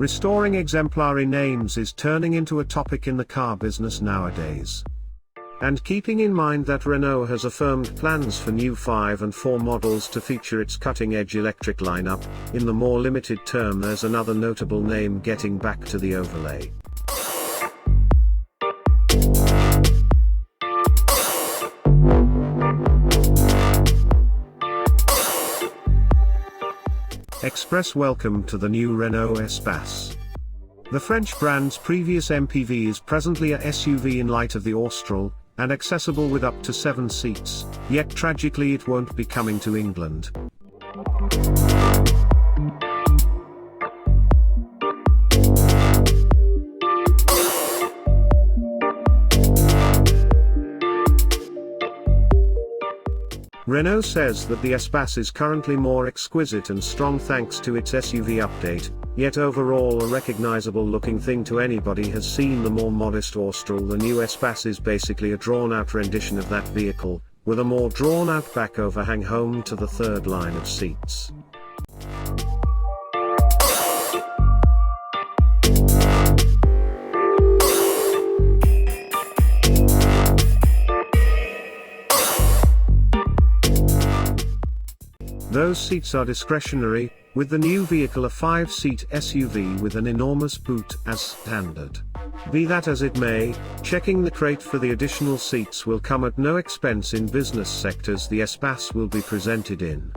Restoring exemplary names is turning into a topic in the car business nowadays. And keeping in mind that Renault has affirmed plans for new 5 and 4 models to feature its cutting-edge electric lineup, in the more limited term there's another notable name getting back to the overlay. Express welcome to the new Renault Espace. The French brand's previous MPV is presently a SUV in light of the Austral, and accessible with up to 7 seats, yet tragically it won't be coming to England. Renault says that the Espace is currently more exquisite and strong thanks to its SUV update, yet overall a recognizable looking thing to anybody has seen the more modest Austral. The new Espace is basically a drawn-out rendition of that vehicle, with a more drawn-out back overhang home to the third line of seats. Those seats are discretionary, with the new vehicle a 5-seat SUV with an enormous boot as standard. Be that as it may, checking the crate for the additional seats will come at no expense in business sectors the Espace will be presented in.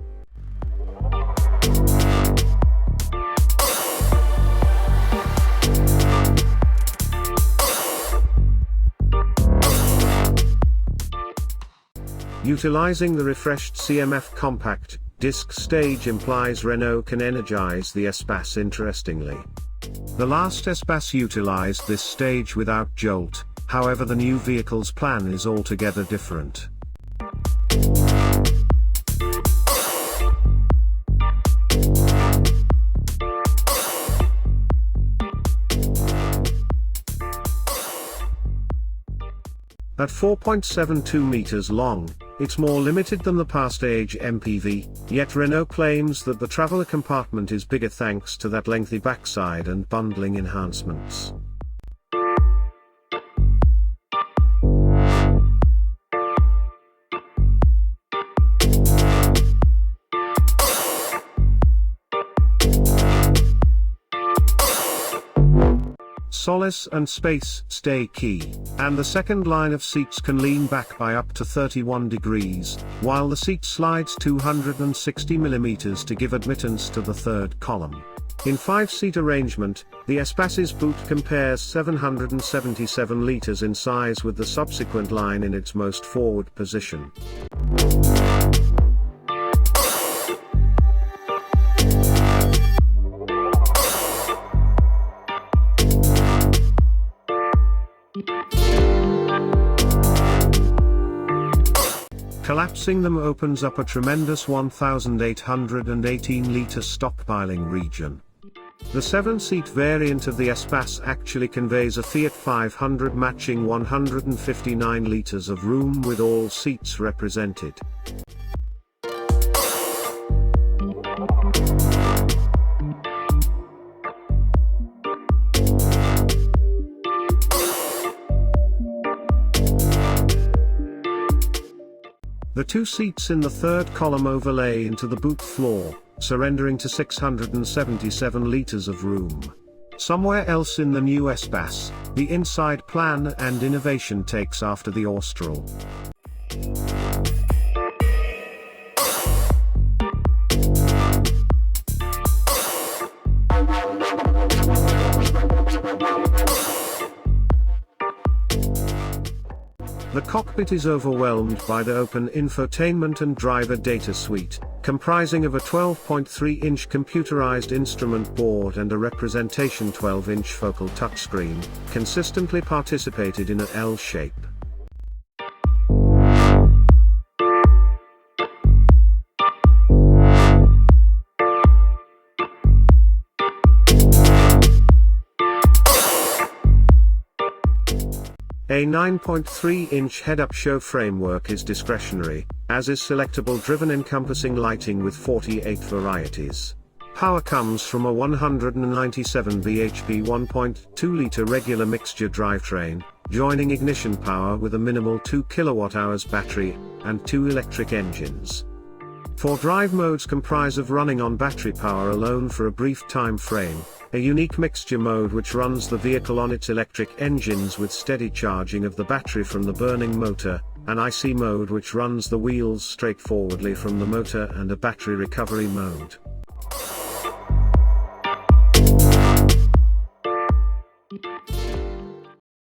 Utilizing the refreshed CMF compact disc stage implies Renault can energize the Espace interestingly. The last Espace utilized this stage without jolt, however the new vehicle's plan is altogether different. At 4.72 meters long, it's more limited than the past age MPV, yet Renault claims that the traveller compartment is bigger thanks to that lengthy backside and bundling enhancements. Solace and space stay key, and the second line of seats can lean back by up to 31 degrees, while the seat slides 260 mm to give admittance to the third column. In 5-seat arrangement, the Espace's boot compares 777 litres in size with the subsequent line in its most forward position. Collapsing them opens up a tremendous 1,818-litre stockpiling region. The 7-seat variant of the Espace actually conveys a Fiat 500 matching 159 litres of room with all seats represented. The 2 seats in the third column overlay into the boot floor, surrendering to 677 litres of room. Somewhere else in the new Espace, the inside plan and innovation takes after the Austral. The cockpit is overwhelmed by the open infotainment and driver data suite, comprising of a 12.3-inch computerized instrument board and a representation 12-inch focal touchscreen, consistently participated in an L shape. A 9.3-inch head-up show framework is discretionary, as is selectable driven encompassing lighting with 48 varieties. Power comes from a 197 bhp 1.2-litre regular mixture drivetrain, joining ignition power with a minimal 2 kWh battery, and 2 electric engines. 4 drive modes comprise of running on battery power alone for a brief time frame, a unique mixture mode which runs the vehicle on its electric engines with steady charging of the battery from the burning motor, an IC mode which runs the wheels straightforwardly from the motor, and a battery recovery mode.